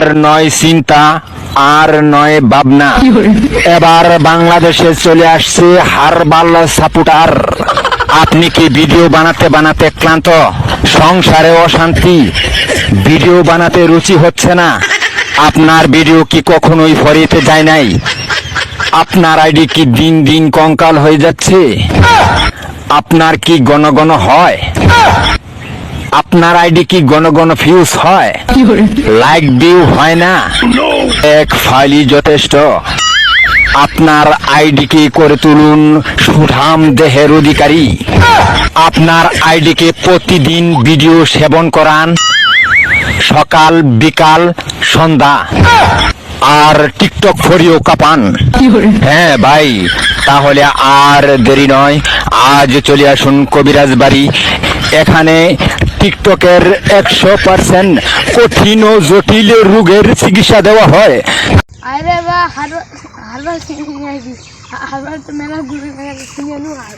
আর নয় চিন্তা আর নয় ভাবনা। এবার বাংলাদেশে চলে আসছে হারবাল সাপোর্টার। আপনি কি ভিডিও বানাতে বানাতে ক্লান্ত, সংসারে অশান্তি, ভিডিও বানাতে রুচি হচ্ছে না? আপনার ভিডিও কি কখনোই ফরিতে যায় নাই? আপনার আইডি কি দিন দিন কঙ্কাল হয়ে যাচ্ছে? আপনার কি ঘন ঘন হয়? আপনার আইডি কি ঘন ঘন ফিউজ হয়, লাইক ভিউ হয় না? এক ফাইলই যথেষ্ট। আপনার আইডিকে করে তুলুন সুঠাম দেহের অধিকারী। আপনার আইডিকে প্রতিদিন ভিডিও সেবন করান, সকাল বিকাল সন্ধ্যা, আর টিকটক ফরিও কাপান। হ্যাঁ ভাই, তাহলে আর দেরি নয়, আজ চলে আসুন কবিরাজ বাড়ি। এখানে টিকটকের 100% কঠিন ও জটিল রোগের চিকিৎসা দেওয়া হয়। আরে বা হারবাল কিনে আইছি। হারবাল তো মেলা ঘুরে কিনে নো আর।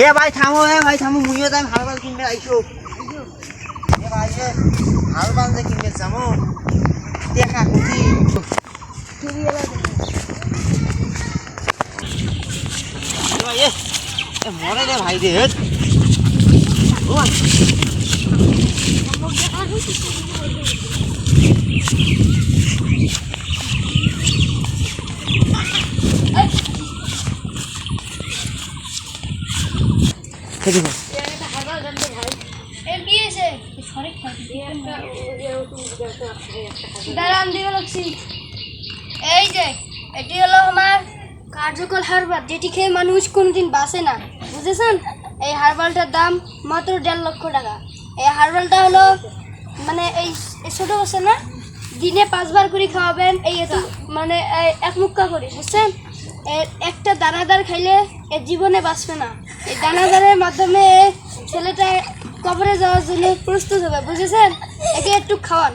এ ভাই থামো মুইও দাম হারবাল কিনবে আইছো। এ ভাই এ হারবাল যে কিনবে যামো দেখা খুঁজি। ভাই এ মরে রে ভাই রে। ও দেখো এটা হারবাল গন্ধ ভাই। এর কি আছে? সরি দাঁড়ান দিয়ে লাগছি। এই যে এটি হলো আমার কার্যকর হারবাল, যেটি খেয়ে মানুষ কোনোদিন বাঁচে না, বুঝেছেন? এই হারবালটার দাম মাত্র 1.5 লক্ষ টাকা। এই হারবালটা হলো মানে এই ছোটো আছে না, দিনে 5 বার করে খাওয়াবেন, এই এত মানে এক মুক্কা করে, বুঝছেন? এর একটা দানাদার খাইলে এর জীবনে বাঁচবে না। এই দানাদারের মাধ্যমে ছেলেটা কবরে যাওয়ার জন্য প্রস্তুত হবে, বুঝেছেন? একে একটু খাওয়ান।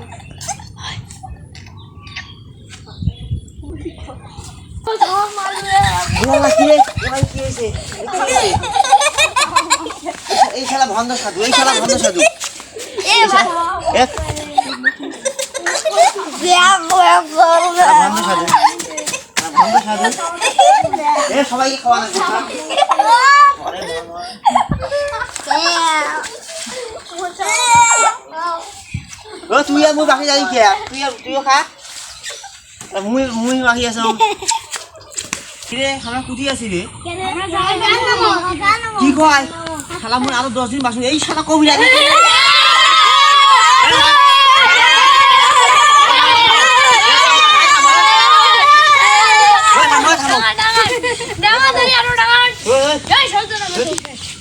এই শালা ভন্ড সাধু, এই শালা ভন্ড সাধু। সবাইকে খাওয়ানো তুই আর মুই বাকি যাই কে তুইও খা মুই বাকি আছো রে। আমরা কুটি আছি রে, কি কয় শালা মুই আরো 10 দিন বাকি। এই শালা কবিরা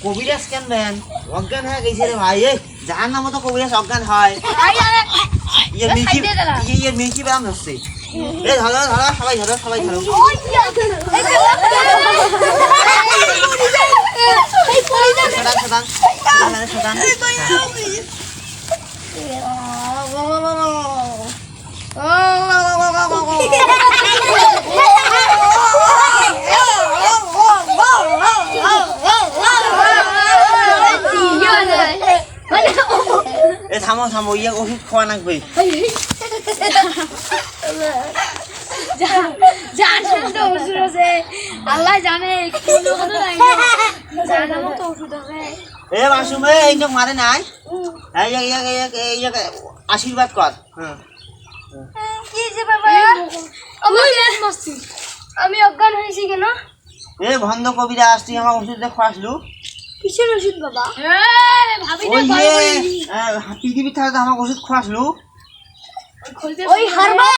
কবিরাজ কেন দেন অজ্ঞান হয়ে গেছে রে ভাই। যার নাম তো কবিরাজ অজ্ঞান হয়। ইয়ে মিল্কি ব্যায়াম হচ্ছে। এ ধরো সবাই ধরো থামো ইয়ে ওষুধ খাওয়া লাগবে। আল্লাহ জানে এ মাসুম এই মারে নাই, আশীর্বাদ কর। কি যে বাবা, আমি অজ্ঞান হয়েছি কেন? এ ভন্ড কবিরাজ তুই আমার ওষুধ খাওয়াসলু। কিসের ওষুধ বাবা? পৃথিবীর থাকে আমার ওষুধ খাওয়াসলু। ওই হারবাল।